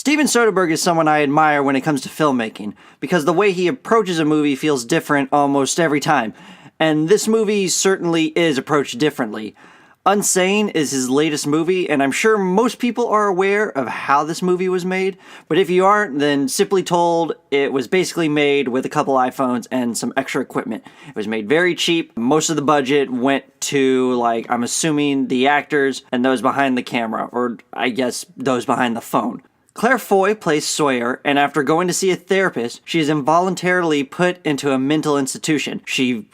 Steven Soderbergh is someone I admire when it comes to filmmaking, because the way he approaches a movie feels different almost every time, and this movie certainly is approached differently. Unsane is his latest movie, and I'm sure most people are aware of how this movie was made, but if you aren't, then simply told, it was basically made with a couple iPhones and some extra equipment. It was made very cheap. Most of the budget went to, I'm assuming, the actors and those behind the camera, or I guess those behind the phone. Claire Foy plays Sawyer, and after going to see a therapist, she is involuntarily put into a mental institution. She,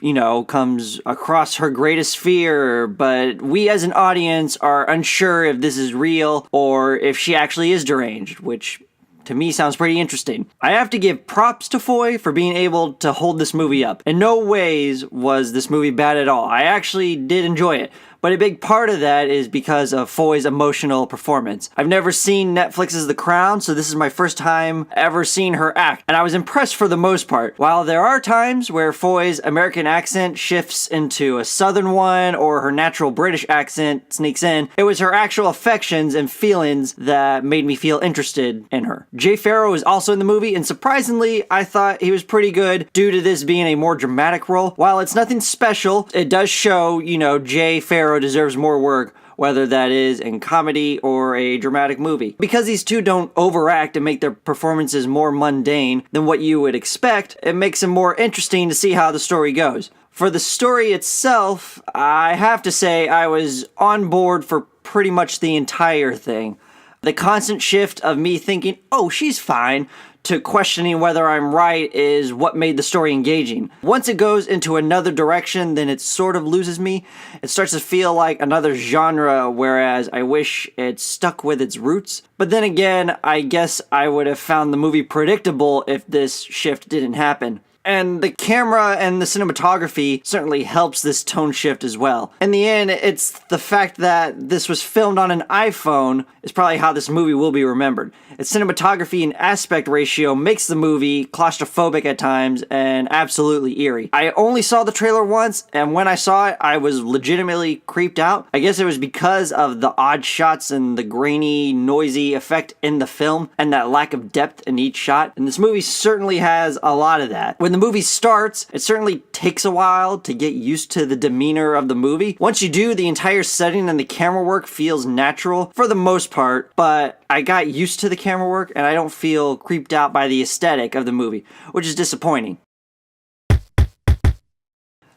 comes across her greatest fear, but we as an audience are unsure if this is real or if she actually is deranged, which to me sounds pretty interesting. I have to give props to Foy for being able to hold this movie up. In no ways was this movie bad at all. I actually did enjoy it. But a big part of that is because of Foy's emotional performance. I've never seen Netflix's The Crown, so this is my first time ever seeing her act, and I was impressed for the most part. While there are times where Foy's American accent shifts into a southern one, or her natural British accent sneaks in, it was her actual affections and feelings that made me feel interested in her. Pharoah is also in the movie, and surprisingly, I thought he was pretty good due to this being a more dramatic role. While it's nothing special, it does show, Pharoah deserves more work, whether that is in comedy or a dramatic movie. Because these two don't overact and make their performances more mundane than what you would expect, it makes them more interesting to see how the story goes. For the story itself, I have to say I was on board for pretty much the entire thing. The constant shift of me thinking, oh, she's fine, to questioning whether I'm right is what made the story engaging. Once it goes into another direction, then it sort of loses me. It starts to feel like another genre, whereas I wish it stuck with its roots. But then again, I guess I would have found the movie predictable if this shift didn't happen. And the camera and the cinematography certainly helps this tone shift as well. In the end, it's the fact that this was filmed on an iPhone is probably how this movie will be remembered. Its cinematography and aspect ratio makes the movie claustrophobic at times and absolutely eerie. I only saw the trailer once, and when I saw it, I was legitimately creeped out. I guess it was because of the odd shots and the grainy, noisy effect in the film, and that lack of depth in each shot. And this movie certainly has a lot of that. When the movie starts, it certainly takes a while to get used to the demeanor of the movie. Once you do, the entire setting and the camera work feels natural for the most part, but I got used to the camera work and I don't feel creeped out by the aesthetic of the movie, which is disappointing.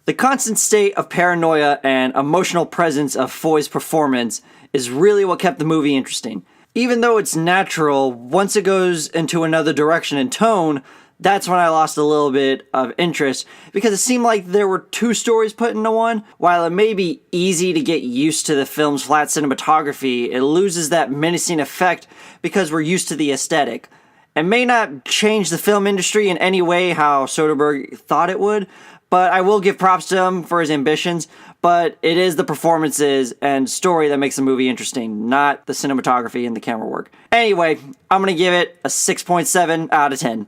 The constant state of paranoia and emotional presence of Foy's performance is really what kept the movie interesting. Even though it's natural, once it goes into another direction in tone, that's when I lost a little bit of interest, because it seemed like there were two stories put into one. While it may be easy to get used to the film's flat cinematography, it loses that menacing effect because we're used to the aesthetic. It may not change the film industry in any way how Soderbergh thought it would, but I will give props to him for his ambitions, but it is the performances and story that makes the movie interesting, not the cinematography and the camera work. Anyway, I'm going to give it a 6.7 out of 10.